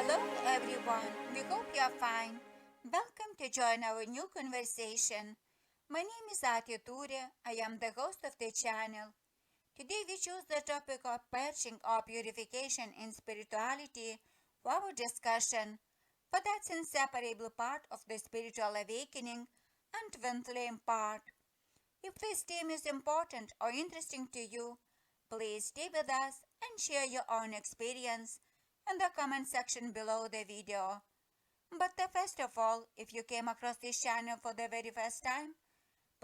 Hello, everyone. We hope you're fine. Welcome to join our new conversation. My name is Atya Ture. I am the host of the channel. Today, we choose the topic of purging or purification in spirituality for our discussion, for that's inseparable part of the spiritual awakening and twin flame part. If this theme is important or interesting to you, please stay with us and share your own experience in the comment section below the video. But first of all, if you came across this channel for the very first time,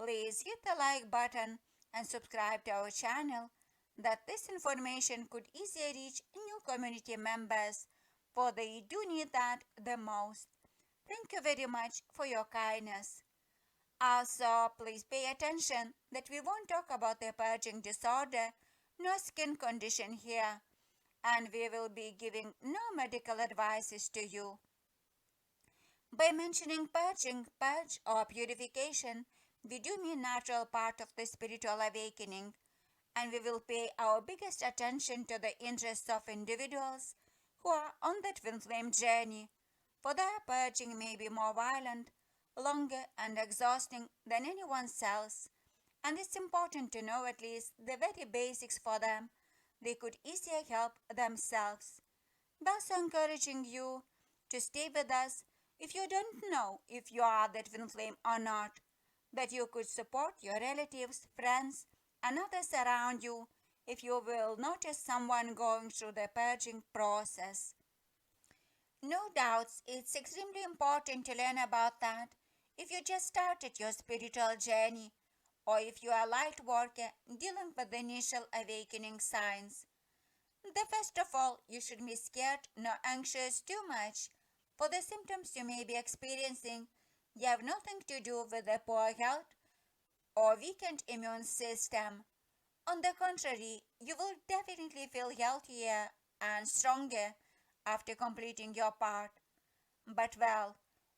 please hit the like button and subscribe to our channel that this information could easily reach new community members for they do need that the most. Thank you very much for your kindness. Also, please pay attention that we won't talk about the purging disorder, no skin condition here, and we will be giving no medical advices to you. By mentioning purging, purge, or purification, we do mean natural part of the spiritual awakening, and we will pay our biggest attention to the interests of individuals who are on the twin flame journey, for their purging may be more violent, longer, and exhausting than anyone else, and it's important to know at least the very basics for them. They could easily help themselves, thus encouraging you to stay with us if you don't know if you are the twin flame or not, that you could support your relatives, friends, and others around you if you will notice someone going through the purging process. No doubts, it's extremely important to learn about that if you just started your spiritual journey or if you are a light worker dealing with the initial awakening signs. The first of all, you should be scared nor anxious too much, for the symptoms you may be experiencing you have nothing to do with the poor health or weakened immune system. On the contrary, you will definitely feel healthier and stronger after completing your part. But well,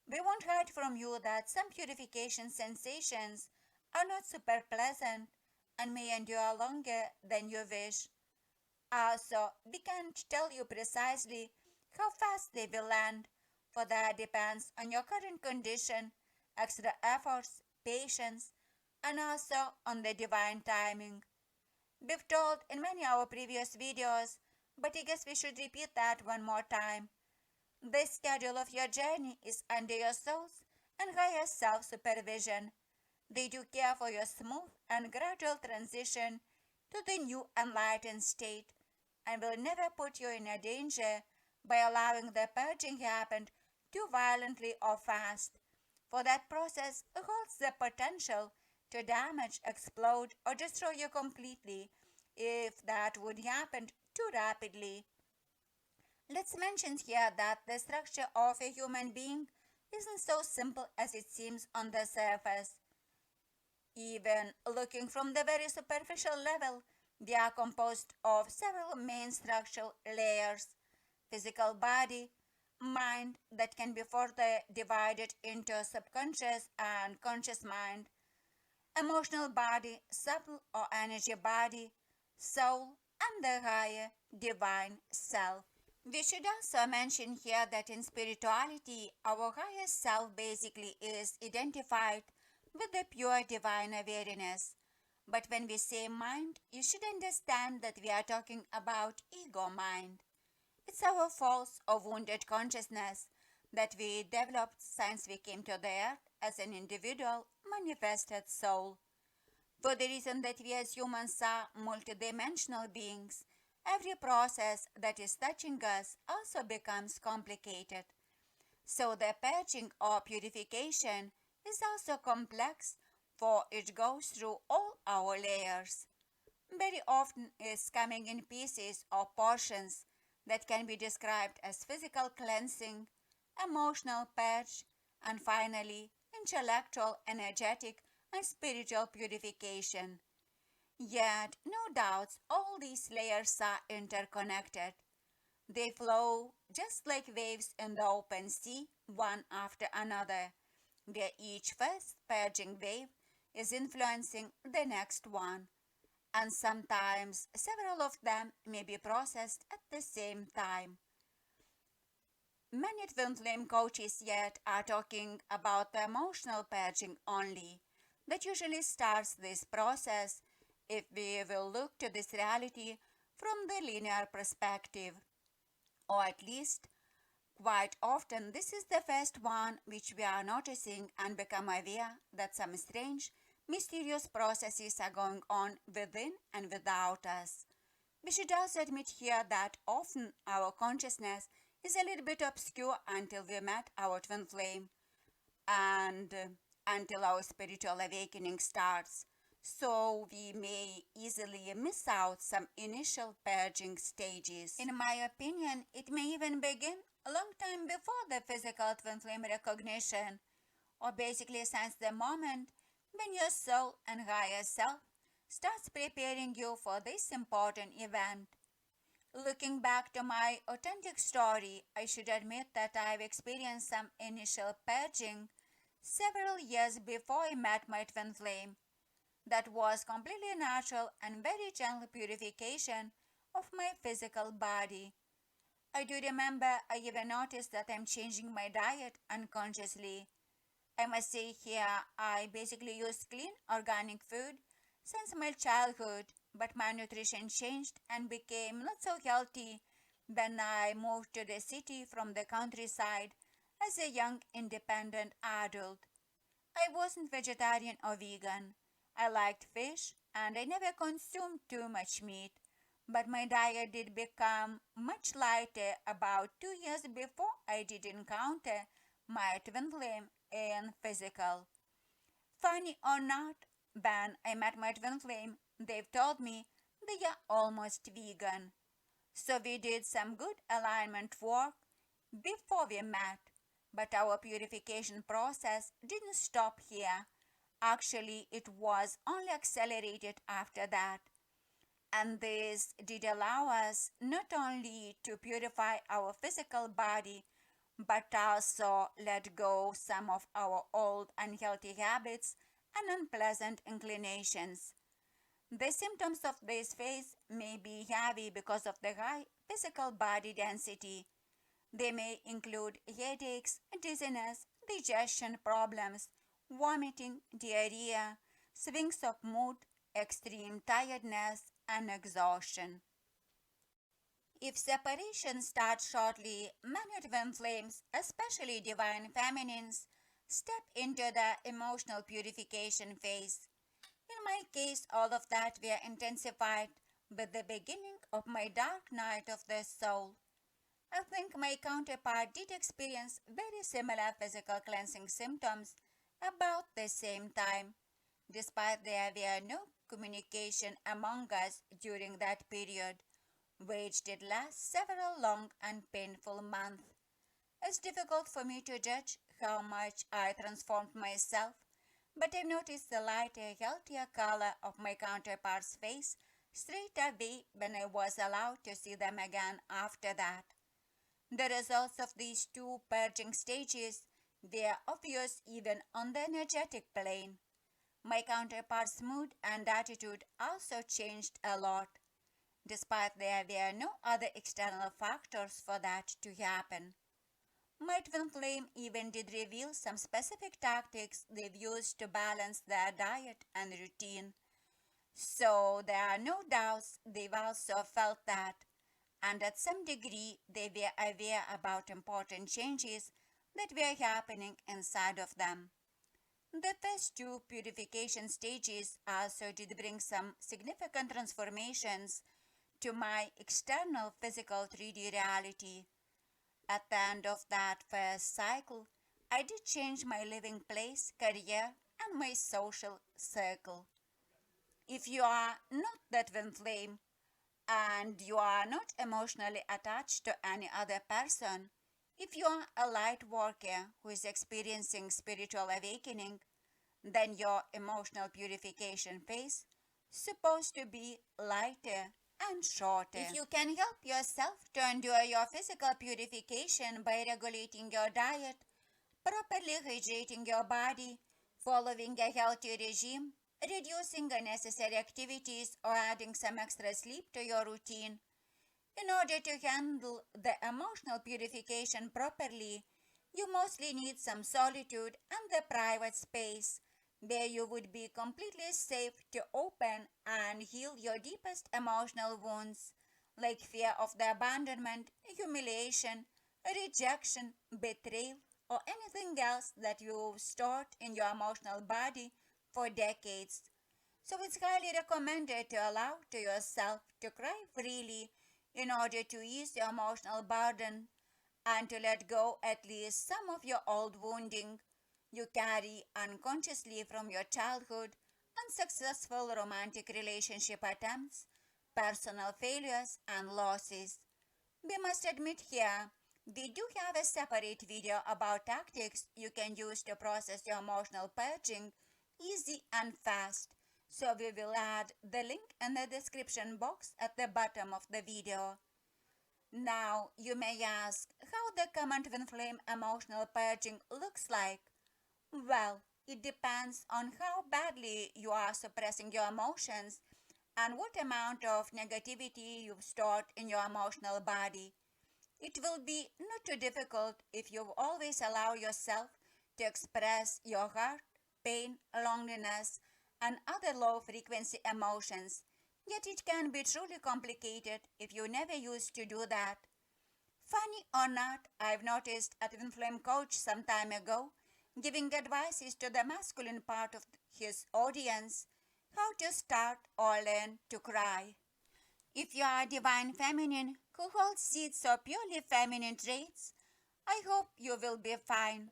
we won't hide from you that some purification sensations are not super pleasant and may endure longer than you wish. Also, we can't tell you precisely how fast they will land, for that depends on your current condition, extra efforts, patience, and also on the divine timing. We've told in many of our previous videos, but I guess we should repeat that one more time. The schedule of your journey is under your soul's and higher self supervision. They do care for your smooth and gradual transition to the new enlightened state and will never put you in a danger by allowing the purging happen too violently or fast, for that process holds the potential to damage, explode, or destroy you completely if that would happen too rapidly. Let's mention here that the structure of a human being isn't so simple as it seems on the surface. Even looking from the very superficial level, they are composed of several main structural layers: physical body, mind that can be further divided into subconscious and conscious mind, emotional body, subtle or energy body, soul, and the higher divine self. We should also mention here that in spirituality, our higher self basically is identified with the pure divine awareness. But when we say mind, you should understand that we are talking about ego mind. It's our false or wounded consciousness that we developed since we came to the earth as an individual manifested soul. For the reason that we as humans are multidimensional beings, every process that is touching us also becomes complicated. So the purging or purification is also complex, for it goes through all our layers. Very often is coming in pieces or portions that can be described as physical cleansing, emotional purge, and finally intellectual, energetic, and spiritual purification. Yet, no doubts, all these layers are interconnected. They flow just like waves in the open sea, one after another, where each first purging wave is influencing the next one, and sometimes several of them may be processed at the same time. Many twin flame coaches yet are talking about the emotional purging only. That usually starts this process if we will look to this reality from the linear perspective, or at least quite often this is the first one which we are noticing and become aware that some strange, mysterious processes are going on within and without us. We should also admit here that often our consciousness is a little bit obscure until we met our twin flame and until our spiritual awakening starts. So we may easily miss out some initial purging stages. In my opinion, it may even begin a long time before the physical twin flame recognition, or basically since the moment when your soul and higher self starts preparing you for this important event. Looking back to my authentic story, I should admit that I've experienced some initial purging several years before I met my twin flame. That was completely natural and very gentle purification of my physical body. I do remember I even noticed that I'm changing my diet unconsciously. I must say here I basically use clean organic food since my childhood, but my nutrition changed and became not so healthy when I moved to the city from the countryside as a young independent adult. I wasn't vegetarian or vegan. I liked fish and I never consumed too much meat, but my diet did become much lighter about 2 years before I did encounter my twin flame in physical. Funny or not, when I met my twin flame, they've told me they are almost vegan. So we did some good alignment work before we met, but our purification process didn't stop here. Actually, it was only accelerated after that. And this did allow us not only to purify our physical body, but also let go some of our old unhealthy habits and unpleasant inclinations. The symptoms of this phase may be heavy because of the high physical body density. They may include headaches, dizziness, digestion problems, vomiting, diarrhea, swings of mood, extreme tiredness, and exhaustion. If separation starts shortly, many twin flames, especially divine feminines, step into the emotional purification phase. In my case, all of that were intensified with the beginning of my dark night of the soul. I think my counterpart did experience very similar physical cleansing symptoms about the same time, despite there were no communication among us during that period, which did last several long and painful months. It's difficult for me to judge how much I transformed myself, but I noticed the lighter, healthier color of my counterpart's face straight away when I was allowed to see them again after that. The results of these two purging stages were obvious even on the energetic plane. My counterpart's mood and attitude also changed a lot, despite there were no other external factors for that to happen. My twin flame even did reveal some specific tactics they've used to balance their diet and routine. So there are no doubts they've also felt that, and at some degree they were aware about important changes that were happening inside of them. The first two purification stages also did bring some significant transformations to my external physical 3D reality. At the end of that first cycle, I did change my living place, career, and my social circle. If you are not that twin flame and you are not emotionally attached to any other person, if you are a light worker who is experiencing spiritual awakening, then your emotional purification phase supposed to be lighter and shorter. If you can help yourself to endure your physical purification by regulating your diet, properly hydrating your body, following a healthy regime, reducing unnecessary activities, or adding some extra sleep to your routine, In order to handle the emotional purification properly, you mostly need some solitude and the private space where you would be completely safe to open and heal your deepest emotional wounds, like fear of the abandonment, humiliation, rejection, betrayal, or anything else that you've stored in your emotional body for decades. So it's highly recommended to allow to yourself to cry freely in order to ease your emotional burden and to let go at least some of your old wounding you carry unconsciously from your childhood, unsuccessful romantic relationship attempts, personal failures, and losses. We must admit here, we do have a separate video about tactics you can use to process your emotional purging easy and fast. So we will add the link in the description box at the bottom of the video. Now you may ask how the common twin flame emotional purging looks like. Well, it depends on how badly you are suppressing your emotions and what amount of negativity you've stored in your emotional body. It will be not too difficult if you always allow yourself to express your hurt, pain, loneliness, and other low frequency emotions. Yet it can be truly complicated if you never used to do that. Funny or not, I've noticed a twin flame coach some time ago giving advices to the masculine part of his audience how to start or learn to cry. If you are divine feminine who holds seeds of purely feminine traits, I hope you will be fine.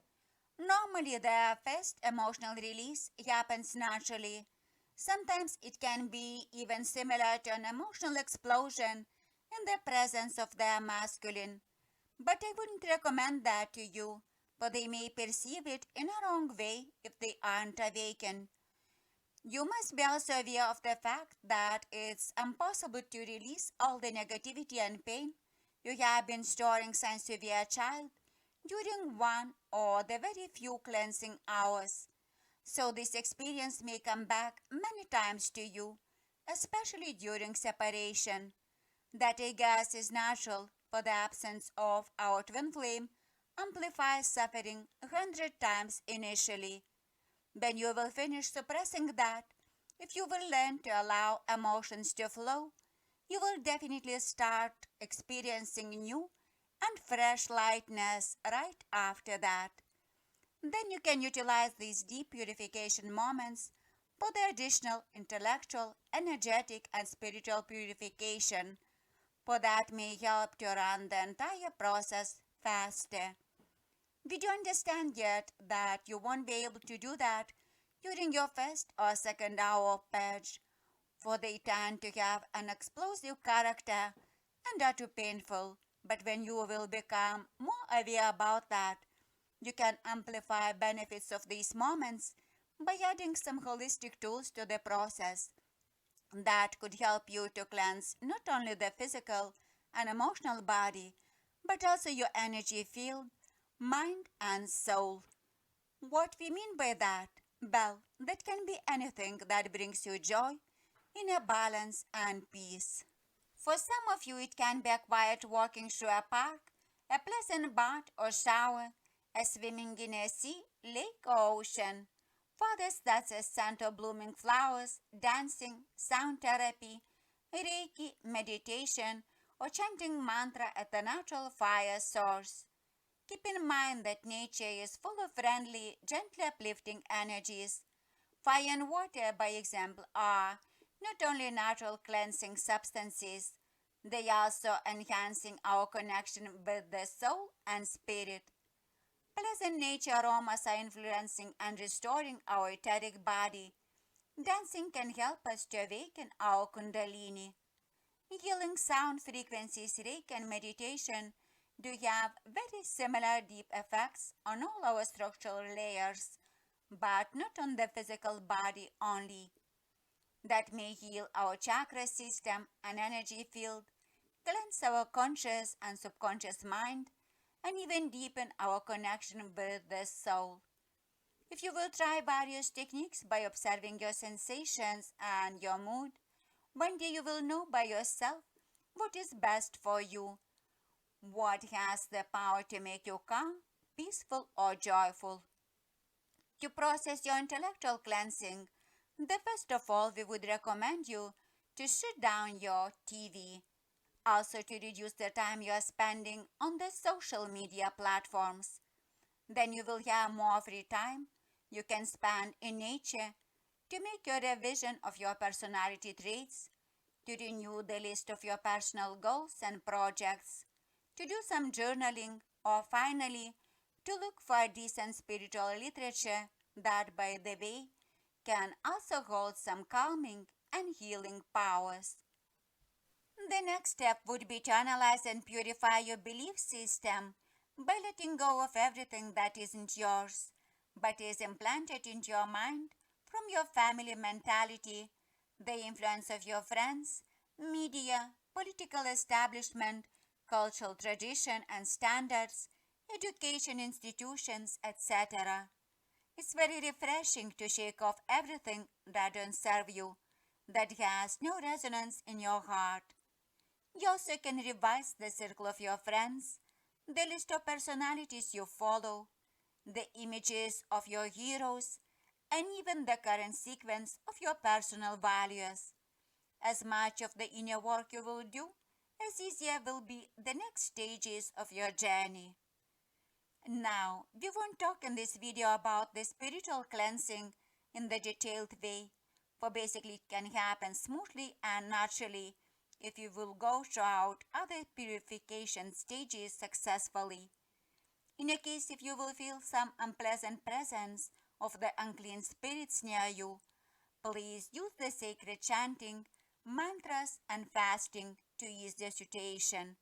Normally, the first emotional release happens naturally. Sometimes it can be even similar to an emotional explosion in the presence of the masculine. But I wouldn't recommend that to you, for they may perceive it in a wrong way if they aren't awakened. You must be also aware of the fact that it's impossible to release all the negativity and pain you have been storing since you were a child during one or the very few cleansing hours. So this experience may come back many times to you, especially during separation. That a gas is natural, for the absence of our twin flame amplifies suffering 100 times initially. When you will finish suppressing that, if you will learn to allow emotions to flow, you will definitely start experiencing new and fresh lightness right after that. Then you can utilize these deep purification moments for the additional intellectual, energetic, and spiritual purification, for that may help to run the entire process faster. We do understand yet that you won't be able to do that during your first or second hour of purge, for they tend to have an explosive character and are too painful. But when you will become more aware about that, you can amplify benefits of these moments by adding some holistic tools to the process that could help you to cleanse not only the physical and emotional body, but also your energy field, mind, and soul. What we mean by that? Well, that can be anything that brings you joy, inner balance, and peace. For some of you, it can be a quiet walking through a park, a pleasant bath or shower, a swimming in a sea, lake, or ocean. For others, that's a scent of blooming flowers, dancing, sound therapy, Reiki, meditation, or chanting mantra at the natural fire source. Keep in mind that nature is full of friendly, gently uplifting energies. Fire and water, by example, are not only natural cleansing substances, they are also enhancing our connection with the soul and spirit. Pleasant nature aromas are influencing and restoring our etheric body. Dancing can help us to awaken our kundalini. Healing sound frequencies, Reiki, and meditation do have very similar deep effects on all our structural layers, but not on the physical body only. That may heal our chakra system and energy field, cleanse our conscious and subconscious mind, and even deepen our connection with the soul. If you will try various techniques by observing your sensations and your mood, one day you will know by yourself what is best for you, what has the power to make you calm, peaceful, or joyful. To process your intellectual cleansing, the first of all, we would recommend you to shut down your TV. Also, to reduce the time you are spending on the social media platforms. Then you will have more free time you can spend in nature to make your revision of your personality traits, to renew the list of your personal goals and projects, to do some journaling, or finally, to look for decent spiritual literature that, by the way, can also hold some calming and healing powers. The next step would be to analyze and purify your belief system by letting go of everything that isn't yours, but is implanted into your mind from your family mentality, the influence of your friends, media, political establishment, cultural tradition and standards, education institutions, etc. It's very refreshing to shake off everything that doesn't serve you, that has no resonance in your heart. You also can revise the circle of your friends, the list of personalities you follow, the images of your heroes, and even the current sequence of your personal values. As much of the inner work you will do, as easier will be the next stages of your journey. Now, we won't talk in this video about the spiritual cleansing in the detailed way, for basically it can happen smoothly and naturally if you will go throughout other purification stages successfully. In a case if you will feel some unpleasant presence of the unclean spirits near you, please use the sacred chanting, mantras, and fasting to ease the situation.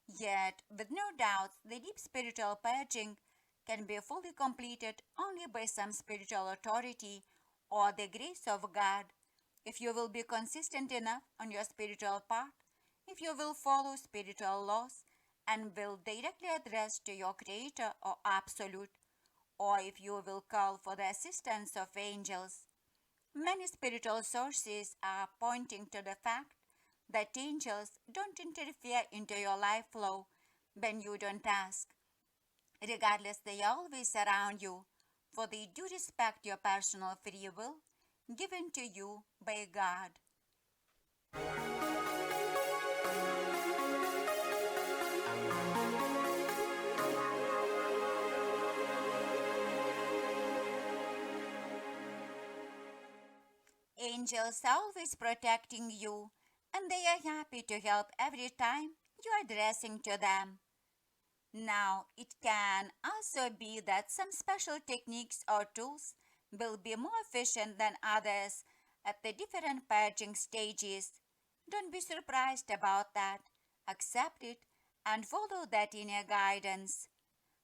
Yet, with no doubt, the deep spiritual purging can be fully completed only by some spiritual authority or the grace of God. If you will be consistent enough on your spiritual path, if you will follow spiritual laws and will directly address to your Creator or Absolute, or if you will call for the assistance of angels. Many spiritual sources are pointing to the fact that angels don't interfere into your life flow when you don't ask. Regardless, they are always around you, for they do respect your personal free will given to you by God. Angels are always protecting you, and they are happy to help every time you are addressing to them. Now, it can also be that some special techniques or tools will be more efficient than others at the different purging stages. Don't be surprised about that. Accept it and follow that inner guidance.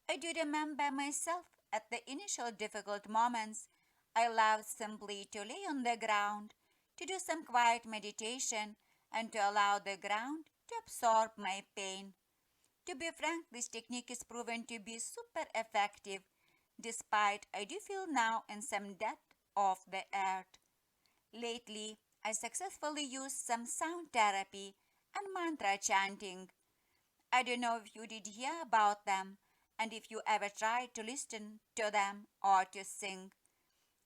I do remember myself at the initial difficult moments. I loved simply to lay on the ground, to do some quiet meditation, and to allow the ground to absorb my pain. To be frank, this technique is proven to be super effective, despite I do feel now in some depth of the earth. Lately, I successfully used some sound therapy and mantra chanting. I don't know if you did hear about them and if you ever tried to listen to them or to sing.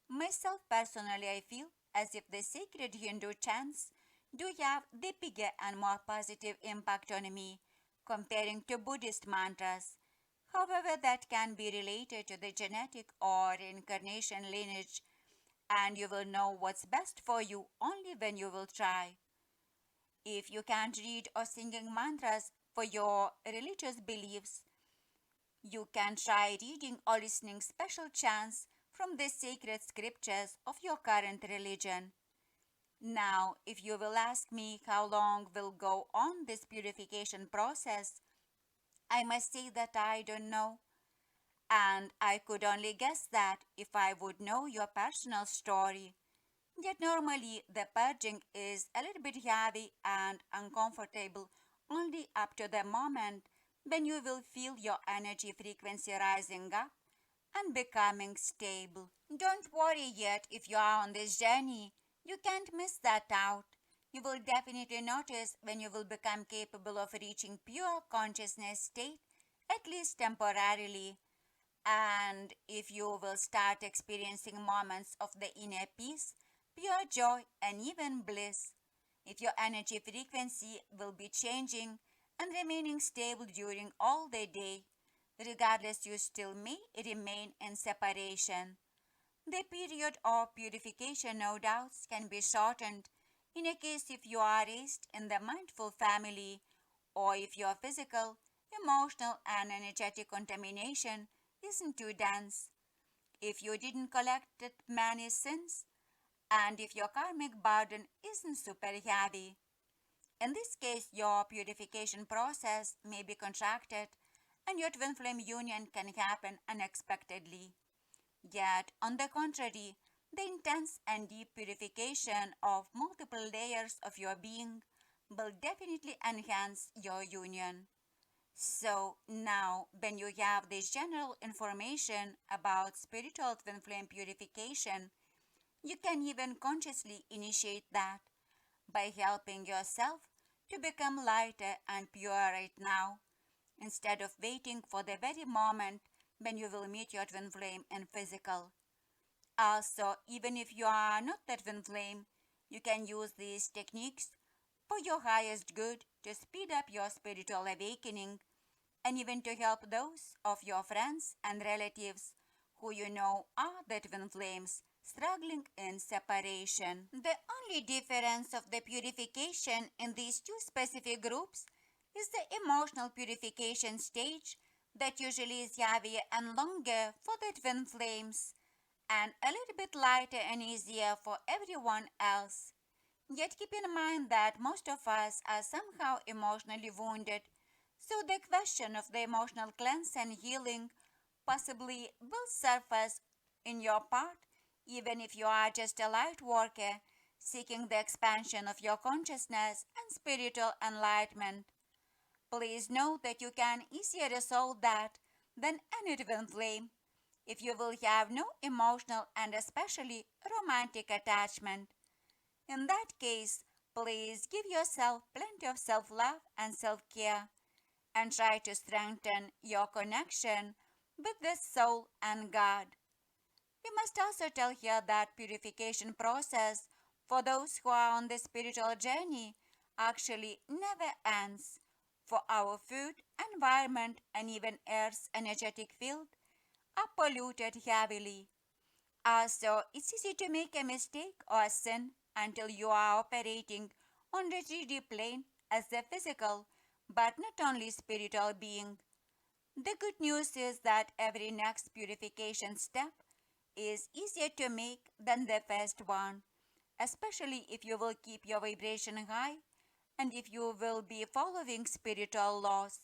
Myself personally, I feel as if the sacred Hindu chants do have the bigger and more positive impact on me comparing to Buddhist mantras. However, that can be related to the genetic or incarnation lineage, and you will know what's best for you only when you will try. If you can't read or singing mantras for your religious beliefs, you can try reading or listening special chants from the sacred scriptures of your current religion. Now, if you will ask me how long will go on this purification process, I must say that I don't know, and I could only guess that if I would know your personal story. Yet normally the purging is a little bit heavy and uncomfortable only up to the moment when you will feel your energy frequency rising up and becoming stable. Don't worry yet if you are on this journey. You can't miss that out. You will definitely notice when you will become capable of reaching pure consciousness state, at least temporarily, and if you will start experiencing moments of the inner peace, pure joy, and even bliss. If your energy frequency will be changing and remaining stable during all the day, regardless, you still may remain in separation. The period of purification, no doubts, can be shortened in a case if you are raised in the mindful family or if your physical, emotional, and energetic contamination isn't too dense. If you didn't collect many sins, and if your karmic burden isn't super heavy. In this case, your purification process may be contracted and your twin flame union can happen unexpectedly. Yet, on the contrary, the intense and deep purification of multiple layers of your being will definitely enhance your union. So, now when you have this general information about spiritual twin flame purification, you can even consciously initiate that by helping yourself to become lighter and pure right now, instead of waiting for the very moment when you will meet your twin flame in physical. Also, even if you are not the twin flame, you can use these techniques for your highest good to speed up your spiritual awakening and even to help those of your friends and relatives who you know are the twin flames struggling in separation. The only difference of the purification in these two specific groups is the emotional purification stage that usually is heavier and longer for the twin flames and a little bit lighter and easier for everyone else. Yet keep in mind that most of us are somehow emotionally wounded, so the question of the emotional cleanse and healing possibly will surface in your part, even if you are just a light worker seeking the expansion of your consciousness and spiritual enlightenment. Please know that you can easier resolve that than any twin flame if you will have no emotional and especially romantic attachment. In that case, please give yourself plenty of self love and self care and try to strengthen your connection with the soul and God. We must also tell here that purification process for those who are on the spiritual journey actually never ends. For our food, environment, and even Earth's energetic field are polluted heavily. Also, it's easy to make a mistake or sin until you are operating on the 3D plane as a physical, but not only spiritual being. The good news is that every next purification step is easier to make than the first one, especially if you will keep your vibration high and if you will be following spiritual laws.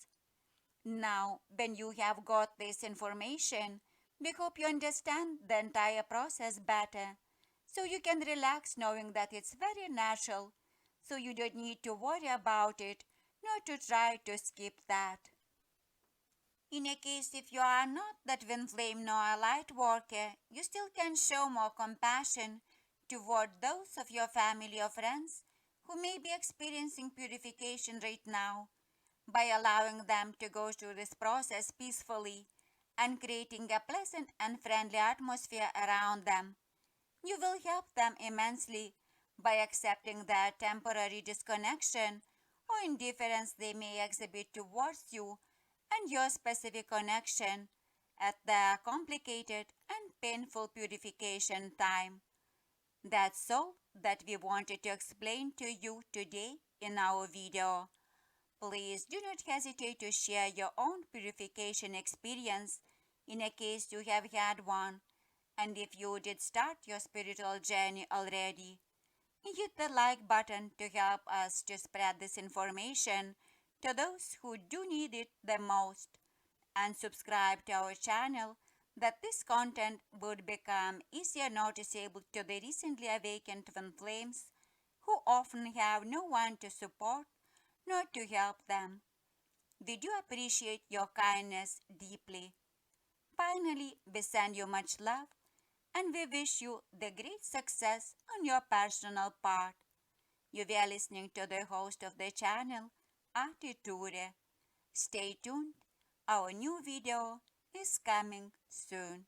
Now, when you have got this information, we hope you understand the entire process better so you can relax knowing that it's very natural, so you don't need to worry about it nor to try to skip that. In a case if you are not that twin flame nor a light worker, you still can show more compassion toward those of your family or friends who may be experiencing purification right now by allowing them to go through this process peacefully and creating a pleasant and friendly atmosphere around them. You will help them immensely by accepting the temporary disconnection or indifference they may exhibit towards you and your specific connection at the complicated and painful purification time. That's all that we wanted to explain to you today in our video. Please do not hesitate to share your own purification experience in a case you have had one, and if you did start your spiritual journey already. Hit the like button to help us to spread this information to those who do need it the most, and subscribe to our channel that this content would become easier noticeable to the recently awakened twin flames who often have no one to support nor to help them. We do appreciate your kindness deeply. Finally, we send you much love and we wish you the great success on your personal path. You are listening to the host of the channel, Attitude. Stay tuned. Our new video is coming soon.